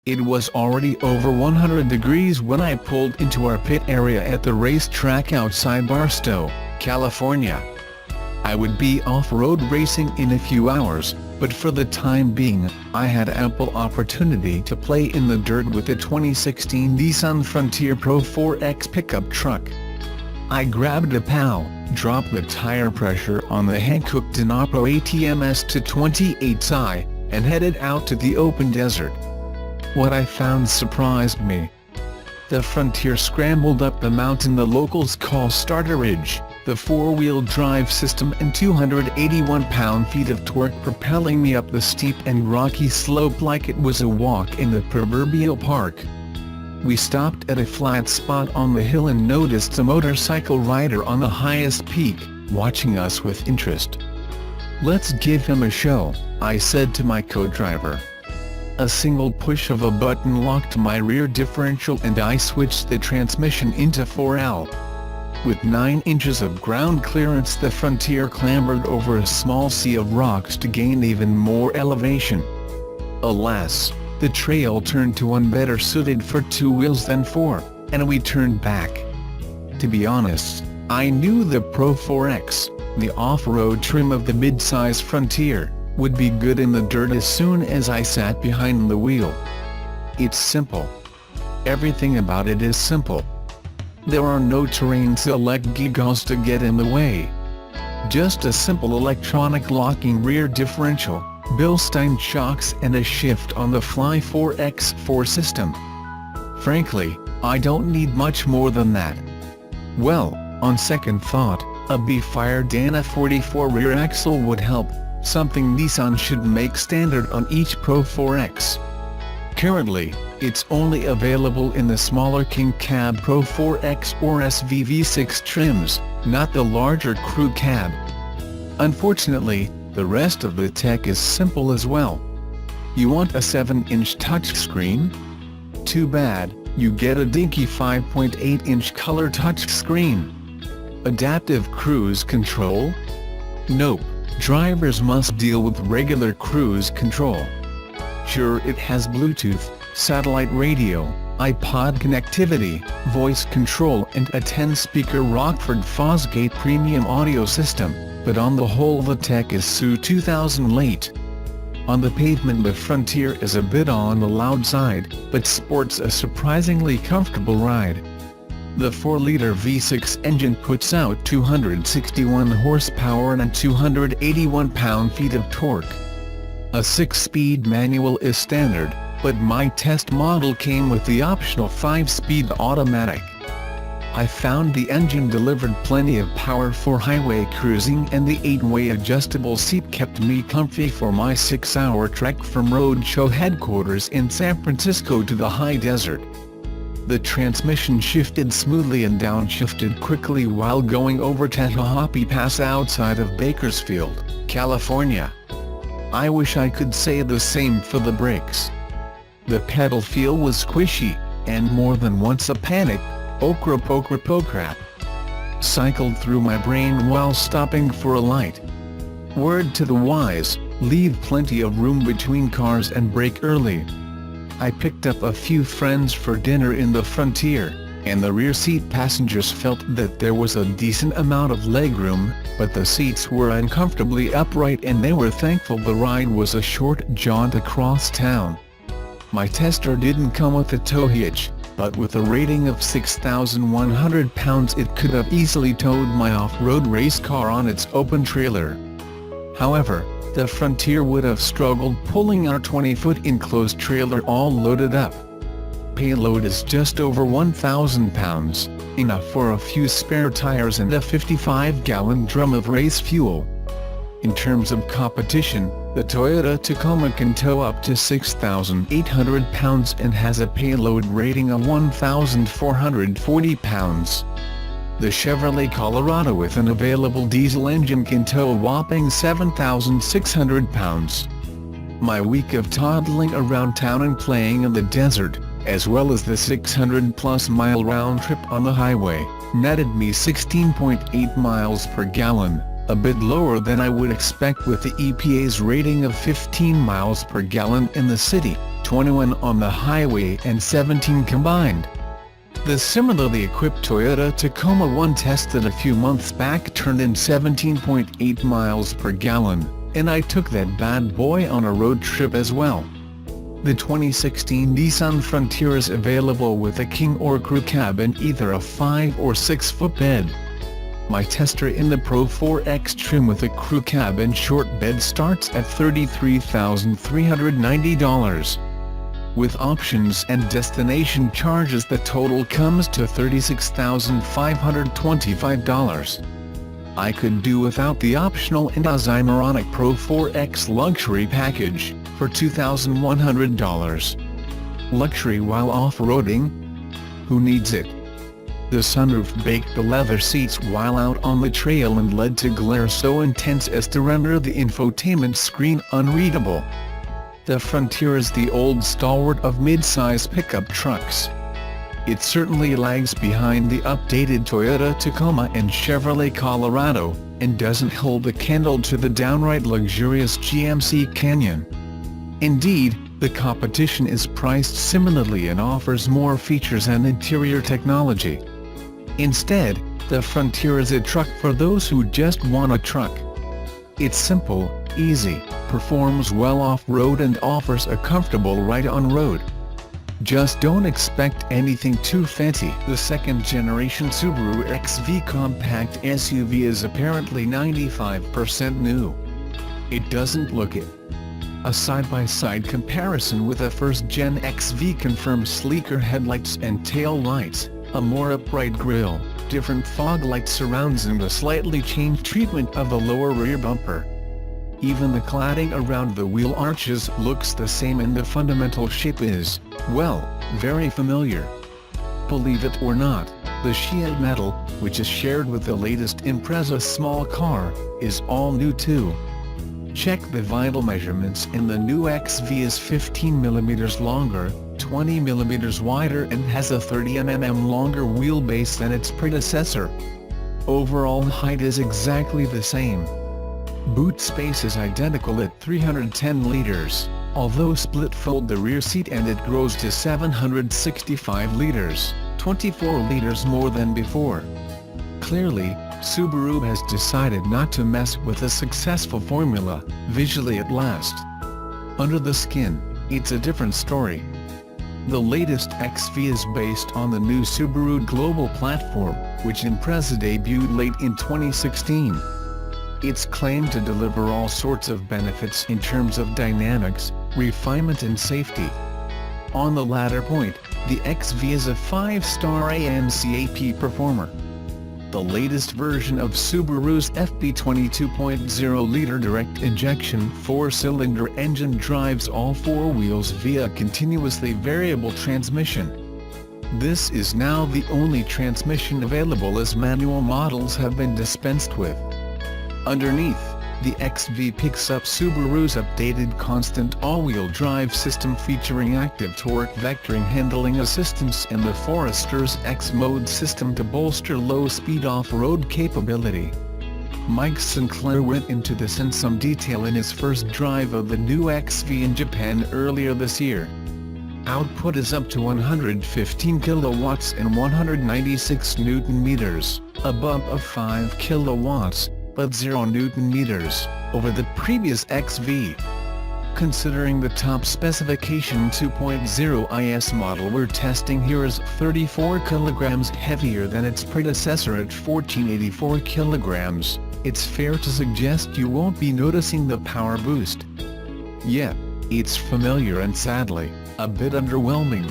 It was already over 100 degrees when I pulled into our pit area at the racetrack outside Barstow, California. I would be off-road racing in a few hours, but for the time being, I had ample opportunity to play in the dirt with the 2016 Nissan Frontier Pro-4x pickup truck. I grabbed a POW, dropped the tire pressure on the Hankook Dinapo ATMS to 28 psi, and headed out to the open desert. What I found surprised me. The Frontier scrambled up the mountain the locals call Starter Ridge, the four-wheel drive system and 281 pound-feet of torque propelling me up the steep and rocky slope like it was a walk in the proverbial park. We stopped at a flat spot on the hill and noticed a motorcycle rider on the highest peak, watching us with interest. "Let's give him a show," I said to my co-driver. A single push of a button locked my rear differential and I switched the transmission into 4L. With 9 inches of ground clearance, the Frontier clambered over a small sea of rocks to gain even more elevation. Alas, the trail turned to one better suited for 2 wheels than 4, and we turned back. To be honest, I knew the Pro-4x, the off-road trim of the mid-size Frontier, would be good in the dirt as soon as I sat behind the wheel. It's simple. Everything about it is simple. There are no terrain select gigas to get in the way. Just a simple electronic locking rear differential, Bilstein shocks and a shift on the fly 4x4 system. Frankly, I don't need much more than that. Well, on second thought, a B-Fire Dana 44 rear axle would help, something Nissan should make standard on each Pro-4x. Currently, it's only available in the smaller King Cab Pro-4x or SVV6 trims, not the larger crew cab. Unfortunately, the rest of the tech is simple as well. You want a 7-inch touchscreen? Too bad, you get a dinky 5.8-inch color touchscreen. Adaptive cruise control? Nope, drivers must deal with regular cruise control. Sure, it has Bluetooth, satellite radio, iPod connectivity, voice control and a 10-speaker Rockford Fosgate premium audio system, but on the whole the tech is so 2000 late. On the pavement the Frontier is a bit on the loud side, but sports a surprisingly comfortable ride. The 4-liter V6 engine puts out 261 horsepower and 281 pound-feet of torque. A 6-speed manual is standard, but my test model came with the optional 5-speed automatic. I found the engine delivered plenty of power for highway cruising and the 8-way adjustable seat kept me comfy for my 6-hour trek from roadshow headquarters in San Francisco to the high desert. The transmission shifted smoothly and downshifted quickly while going over Tehachapi Pass outside of Bakersfield, California. I wish I could say the same for the brakes. The pedal feel was squishy, and more than once a panic, "Oh crap," cycled through my brain while stopping for a light. Word to the wise, leave plenty of room between cars and brake early. I picked up a few friends for dinner in the Frontier, and the rear seat passengers felt that there was a decent amount of legroom, but the seats were uncomfortably upright and they were thankful the ride was a short jaunt across town. My tester didn't come with a tow hitch, but with a rating of 6,100 pounds it could have easily towed my off-road race car on its open trailer. However, the Frontier would have struggled pulling our 20-foot enclosed trailer all loaded up. Payload is just over 1,000 pounds, enough for a few spare tires and a 55-gallon drum of race fuel. In terms of competition, the Toyota Tacoma can tow up to 6,800 pounds and has a payload rating of 1,440 pounds. The Chevrolet Colorado with an available diesel engine can tow a whopping 7,600 pounds. My week of toddling around town and playing in the desert, as well as the 600-plus mile round trip on the highway, netted me 16.8 miles per gallon, a bit lower than I would expect with the EPA's rating of 15 miles per gallon in the city, 21 on the highway and 17 combined. The similarly equipped Toyota Tacoma 1 tested a few months back turned in 17.8 miles per gallon, and I took that bad boy on a road trip as well. The 2016 Nissan Frontier is available with a king or crew cab and either a 5 or 6 foot bed. My tester in the Pro-4x trim with a crew cab and short bed starts at $33,390. With options and destination charges the total comes to $36,525. I could do without the optional and ironic Pro-4x luxury package, for $2,100. Luxury while off-roading? Who needs it? The sunroof baked the leather seats while out on the trail and led to glare so intense as to render the infotainment screen unreadable. The Frontier is the old stalwart of mid-size pickup trucks. It certainly lags behind the updated Toyota Tacoma and Chevrolet Colorado, and doesn't hold a candle to the downright luxurious GMC Canyon. Indeed, the competition is priced similarly and offers more features and interior technology. Instead, the Frontier is a truck for those who just want a truck. It's simple, easy, performs well off-road and offers a comfortable ride on road. Just don't expect anything too fancy. The second-generation Subaru XV compact SUV is apparently 95% new. It doesn't look it. A side-by-side comparison with a first-gen XV confirms sleeker headlights and tail lights, a more upright grille, different fog light surrounds and a slightly changed treatment of the lower rear bumper. Even the cladding around the wheel arches looks the same and the fundamental shape is, well, very familiar. Believe it or not, the shield metal, which is shared with the latest Impreza small car, is all new too. Check the vital measurements and the new XV is 15 mm longer, 20 mm wider and has a 30 mm longer wheelbase than its predecessor. Overall height is exactly the same. Boot space is identical at 310 liters, although split-fold the rear seat and it grows to 765 liters, 24 liters more than before. Clearly, Subaru has decided not to mess with a successful formula, visually at last. Under the skin, it's a different story. The latest XV is based on the new Subaru Global platform, which Impreza debuted late in 2016. It's claimed to deliver all sorts of benefits in terms of dynamics, refinement and safety. On the latter point, the XV is a 5-star ANCAP performer. The latest version of Subaru's FB 22.0-liter direct injection 4-cylinder engine drives all four wheels via a continuously variable transmission. This is now the only transmission available as manual models have been dispensed with. Underneath, the XV picks up Subaru's updated constant all-wheel drive system featuring active torque vectoring handling assistance and the Forester's X-Mode system to bolster low-speed off-road capability. Mike Sinclair went into this in some detail in his first drive of the new XV in Japan earlier this year. Output is up to 115 kilowatts and 196 Newton-meters, a bump of 5 kilowatts, but 0 Newton-meters, over the previous XV. Considering the top specification 2.0 IS model we're testing here is 34 kilograms heavier than its predecessor at 1484 kilograms, it's fair to suggest you won't be noticing the power boost. Yeah, it's familiar and sadly, a bit underwhelming.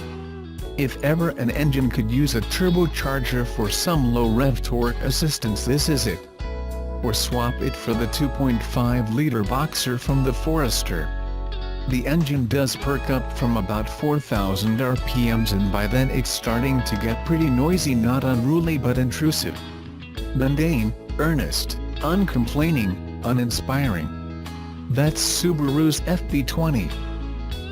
If ever an engine could use a turbocharger for some low rev torque assistance, this is it. Or swap it for the 2.5-liter Boxer from the Forester. The engine does perk up from about 4,000 RPMs and by then it's starting to get pretty noisy, not unruly but intrusive. Mundane, earnest, uncomplaining, uninspiring. That's Subaru's FB20.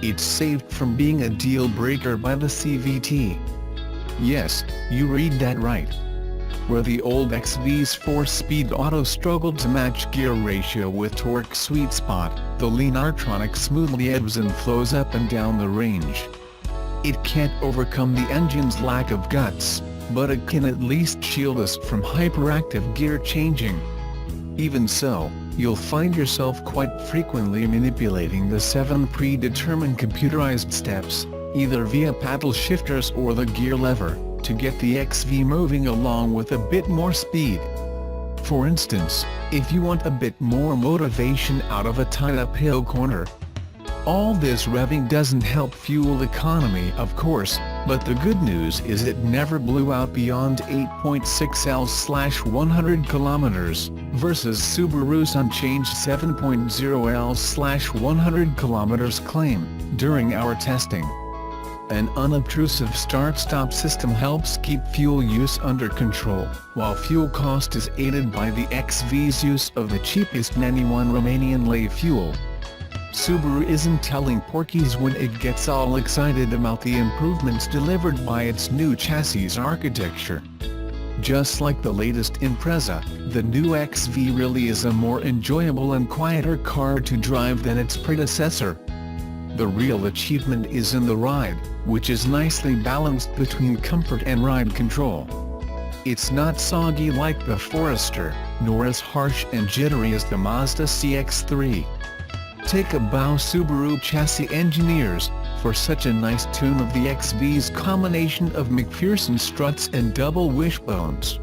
It's saved from being a deal breaker by the CVT. Yes, you read that right. where the old XV's 4-speed auto struggled to match gear ratio with torque sweet spot, the lean R-tronic smoothly ebbs and flows up and down the range. It can't overcome the engine's lack of guts, but it can at least shield us from hyperactive gear changing. Even so, you'll find yourself quite frequently manipulating the 7 predetermined computerized steps, either via paddle shifters or the gear lever, to get the XV moving along with a bit more speed. For instance, if you want a bit more motivation out of a tight uphill corner. All this revving doesn't help fuel economy, of course, but the good news is it never blew out beyond 8.6 L/100 km, versus Subaru's unchanged 7.0 L/100 km claim, during our testing. An unobtrusive start-stop system helps keep fuel use under control, while fuel cost is aided by the XV's use of the cheapest 91 Romanian lei fuel. Subaru isn't telling porkies when it gets all excited about the improvements delivered by its new chassis architecture. Just like the latest Impreza, the new XV really is a more enjoyable and quieter car to drive than its predecessor. The real achievement is in the ride, which is nicely balanced between comfort and ride control. It's not soggy like the Forester, nor as harsh and jittery as the Mazda CX-3. Take a bow, Subaru chassis engineers, for such a nice tune of the XV's combination of McPherson struts and double wishbones.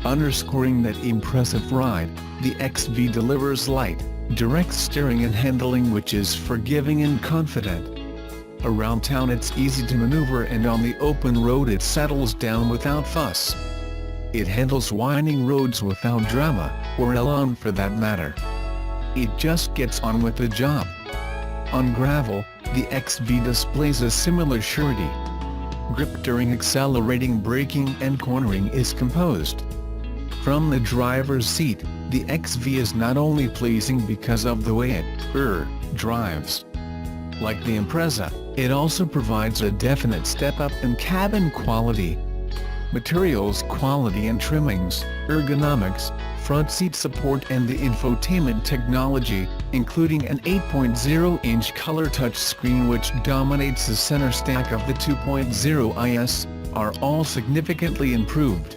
Underscoring that impressive ride, the XV delivers light, direct steering and handling which is forgiving and confident. Around town it's easy to maneuver, and on the open road it settles down without fuss. It handles winding roads without drama, or alone for that matter. It just gets on with the job. On gravel, the XV displays a similar surety. Grip during accelerating, braking and cornering is composed. From the driver's seat, the XV is not only pleasing because of the way it drives. Like the Impreza, it also provides a definite step up in cabin quality. Materials quality and trimmings, ergonomics, front seat support and the infotainment technology, including an 8.0-inch color touchscreen which dominates the center stack of the 2.0 IS, are all significantly improved.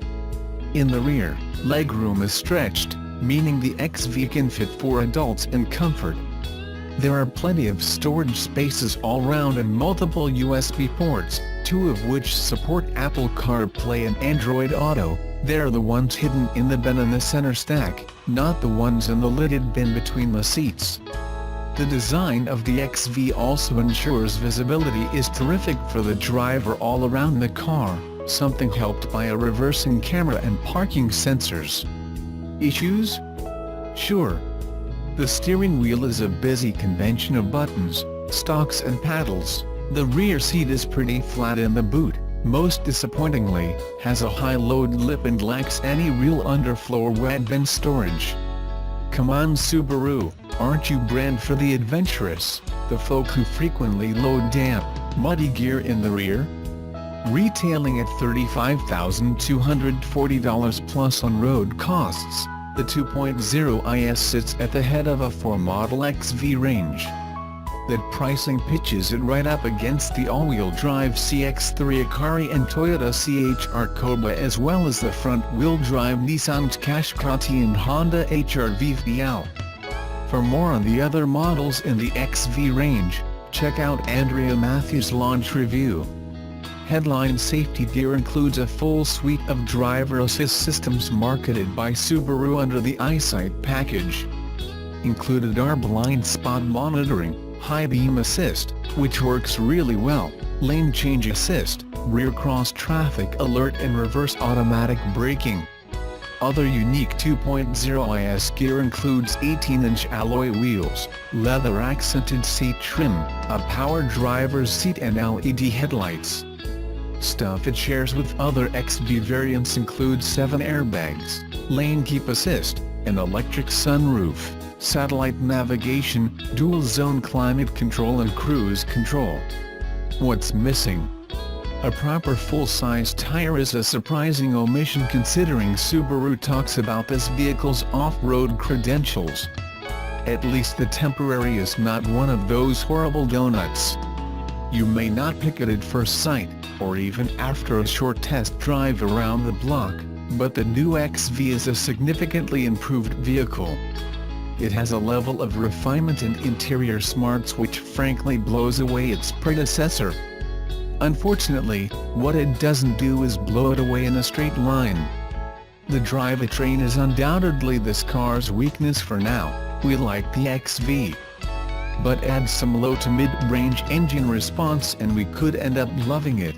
In the rear, legroom is stretched, meaning the XV can fit 4 adults in comfort. There are plenty of storage spaces all round and multiple USB ports, 2 of which support Apple CarPlay and Android Auto. They're the ones hidden in the bin in the center stack, not the ones in the lidded bin between the seats. The design of the XV also ensures visibility is terrific for the driver all around the car, something helped by a reversing camera and parking sensors. Issues? Sure. The steering wheel is a busy convention of buttons, stalks and paddles. The rear seat is pretty flat and the boot, most disappointingly, has a high load lip and lacks any real underfloor wet bin storage. Come on Subaru, aren't you brand for the adventurous, the folk who frequently load damp, muddy gear in the rear? Retailing at $35,240 plus on road costs, the 2.0 IS sits at the head of a 4-model XV range. That pricing pitches it right up against the all-wheel drive CX-3 Akari and Toyota CHR Cobra, as well as the front-wheel drive Nissan Qashqai and Honda HR-V VL. For more on the other models in the XV range, check out Andrea Matthews' launch review. Headline: safety gear includes a full suite of driver assist systems marketed by Subaru under the EyeSight package. Included are blind spot monitoring, high beam assist, which works really well, lane change assist, rear cross traffic alert and reverse automatic braking. Other unique 2.0 IS gear includes 18-inch alloy wheels, leather accented seat trim, a power driver's seat and LED headlights. Stuff it shares with other XV variants includes 7 airbags, lane keep assist, an electric sunroof, satellite navigation, dual-zone climate control and cruise control. What's missing? A proper full-size tire is a surprising omission considering Subaru talks about this vehicle's off-road credentials. At least the Temporary is not one of those horrible donuts. You may not pick it at first sight, or even after a short test drive around the block, but the new XV is a significantly improved vehicle. It has a level of refinement and interior smarts which frankly blows away its predecessor. Unfortunately, what it doesn't do is blow it away in a straight line. The drivetrain is undoubtedly this car's weakness for now. We like the XV. But add some low to mid-range engine response and we could end up loving it.